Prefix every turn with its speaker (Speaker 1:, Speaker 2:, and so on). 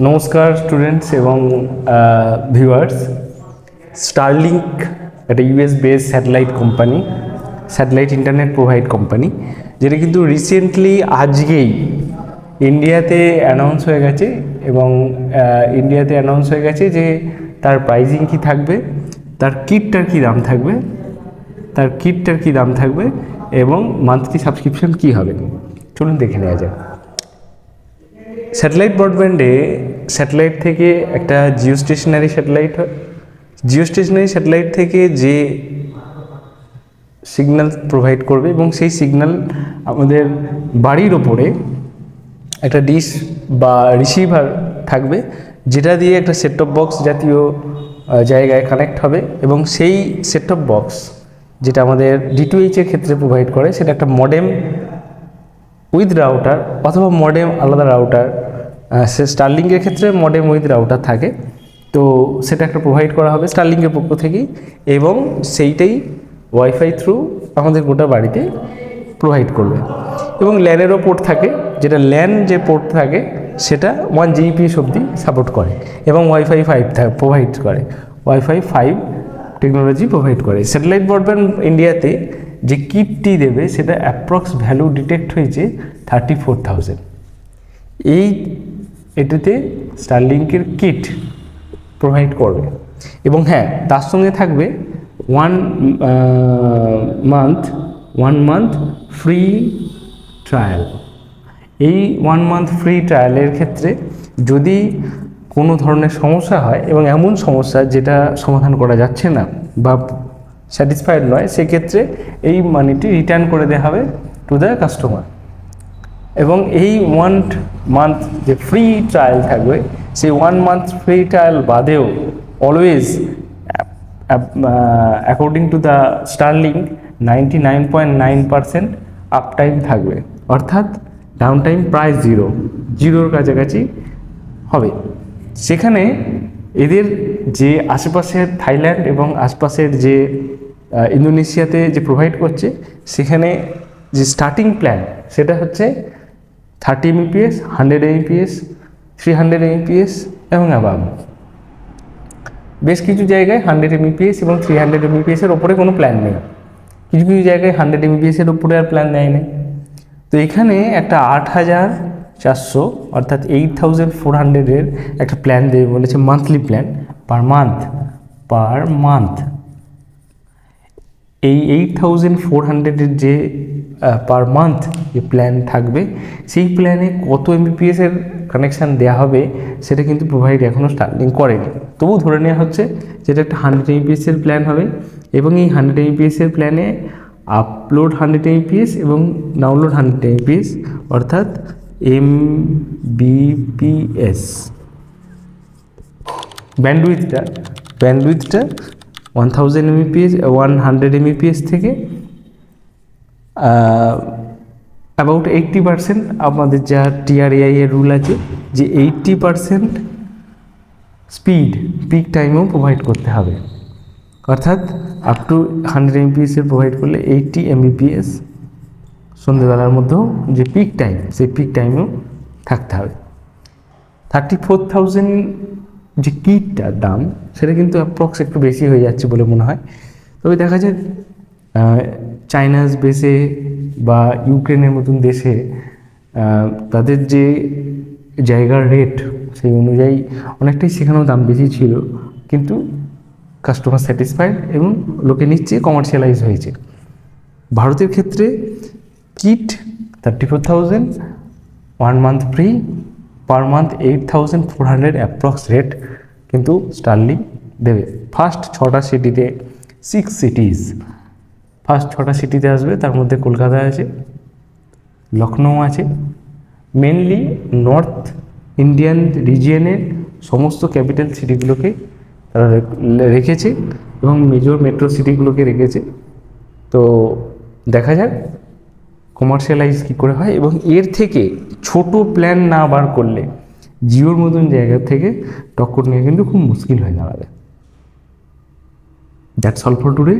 Speaker 1: নমস্কার স্টুডেন্টস এবং viewers. Starlink একটা US base satellite company, satellite internet provide company, যেটা কিন্তু রিসেন্টলি আজকেই ইন্ডিয়াতে অ্যানাউন্স হয়ে গেছে এবং ইন্ডিয়াতে অ্যানাউন্স হয়ে গেছে যে তার প্রাইজিং কী থাকবে, তার কিটটার কী দাম থাকবে, এবং মান্থলি সাবস্ক্রিপশন কী হবে। চলুন দেখে নেওয়া যাক। স্যাটেলাইট ব্রডব্যান্ডে স্যাটেলাইট থেকে একটা জিও স্টেশনারি স্যাটেলাইট হয়। জিও স্টেশনারি স্যাটেলাইট থেকে যে সিগন্যাল প্রোভাইড করবে এবং সেই সিগন্যাল আমাদের বাড়ির ওপরে একটা ডিশ বা রিসিভার থাকবে, যেটা দিয়ে একটা সেট টপ বক্স জাতীয় জায়গায় কানেক্ট হবে, এবং সেই সেট টপ বক্স যেটা আমাদের D2H-এর ক্ষেত্রে প্রোভাইড করে, সেটা একটা মডেম উইথ রাউটার অথবা মডেম আলাদা রাউটার। সে স্টারলিংকের ক্ষেত্রে মডেম উইথ রাউটার থাকে, তো সেটা একটা প্রোভাইড করা হবে স্টারলিংকের পক্ষ থেকেই, এবং সেইটাই ওয়াইফাই থ্রু আমাদের গোটা বাড়িতে প্রোভাইড করবে। এবং ল্যানেরও পোর্ট থাকে, যেটা ল্যান যে পোর্ট থাকে সেটা 1 Gbps অবধি সাপোর্ট করে, এবং ওয়াইফাই 5 প্রোভাইড করে, ওয়াইফাই 5 টেকনোলজি প্রোভাইড করে। স্যাটেলাইট ব্রডব্যান্ড ইন্ডিয়াতে যে কিটটি দেবে সেটা অ্যাপ্রক্স ভ্যালু ডিটেক্ট হয়েছে 34,000। এটাতে স্টারলিংকের কিট প্রোভাইড করবে, এবং হ্যাঁ, তার সঙ্গে থাকবে 1 মান্থ ফ্রি ট্রায়াল। এই 1 মান্থ ফ্রি ট্রায়ালের ক্ষেত্রে যদি কোনো ধরনের সমস্যা হয়, এবং এমন সমস্যা যেটা সমাধান করা যাচ্ছে না বা স্যাটিসফাইড নয়, সেক্ষেত্রে এই মানিটি রিটার্ন করে দেওয়া হবে টু দ্য কাস্টমার। এবং এই 1 মান্থ যে ফ্রি ট্রায়াল থাকবে, সেই 1 মান্থ ফ্রি ট্রায়াল বাদেও always according to the Starlink 99.9% up time থাকবে, অর্থাৎ ডাউন টাইম প্রায় জিরোর কাছাকাছি হবে। সেখানে এদের যে আশেপাশের থাইল্যান্ড এবং আশপাশের যে ইন্দোনেশিয়াতে যে প্রোভাইড করছে, সেখানে যে স্টার্টিং প্ল্যান সেটা হচ্ছে 30 Mbps, 100 Mbps, 300 Mbps এবং অ্যাবাভ। বেশ কিছু জায়গায় 100 Mbps এবং 300 Mbps এর ওপরে কোনো প্ল্যান নেই, কিছু কিছু জায়গায় 100 Mbps এর উপরে আর প্ল্যান নেয় না। তো এখানে একটা 8,400 অর্থাৎ 8,400-এর একটা প্ল্যান দেবে বলেছে, মান্থলি প্ল্যান পার মান্থ। এই 8,400-এর যে পার মান্থ যে প্ল্যান থাকবে, সেই প্ল্যানে কত Mbps-এর কানেকশান দেওয়া হবে সেটা কিন্তু প্রোভাইড এখনও স্টার্লিং করেনি। তবু ধরে নেওয়া হচ্ছে যেটা একটা 100 Mbps-এর প্ল্যান হবে, এবং এই 100 Mbps-এর প্ল্যানে আপলোড 100 Mbps এবং ডাউনলোড 100 Mbps, অর্থাৎ Mbps। ব্যান্ডউইথটা 1000 Mbps 100 Mbps থেকে অ্যাবাউট 80%। আমাদের যা TRAI এর রুল আছে যে 80% স্পিড পিক টাইমেও প্রোভাইড করতে হবে, অর্থাৎ আপ টু 100 Mbps এর প্রোভাইড করলে 80 Mbps সন্ধ্যেবেলার মধ্যেও যে পিক টাইম, সেই পিক টাইমেও থাকতে হবে। 34,000 যে কিটটার দাম, সেটা কিন্তু অ্যাপ্রক্স একটু বেশি হয়ে যাচ্ছে বলে মনে হয়। তবে দেখা যায় চায়নার বেসে বা ইউক্রেনের মতন দেশে তাদের যে জায়গার রেট, সেই অনুযায়ী অনেকটাই সেখানেও দাম বেশি ছিল, কিন্তু কাস্টমার স্যাটিসফাইড এবং লোকে নিচ্ছে, কমার্শিয়ালাইজ হয়েছে। ভারতের ক্ষেত্রে kit 34,000, 1 month free, per month 8,400 approx rate কিন্তু স্টারলিংক দেবে। ফার্স্ট 6টা সিটিতে, 6 সিটিজ, ফার্স্ট 6টা সিটিতে আসবে। তার মধ্যে কলকাতা আছে, লখনৌ আছে। মেনলি নর্থ ইন্ডিয়ান রিজিয়নের সমস্ত ক্যাপিটাল সিটিগুলোকে তারা রেখেছে, এবং মেজর মেট্রো সিটিগুলোকে রেখেছে। তো দেখা যাক কমার্শিয়ালাইজ কী করে হয়, এবং এর থেকে ছোট প্ল্যান না বার করলে জিওর মতন জায়গা থেকে টক্কর নিয়ে কিন্তু খুব মুশকিল হয়ে দাঁড়াবে। That's all for today.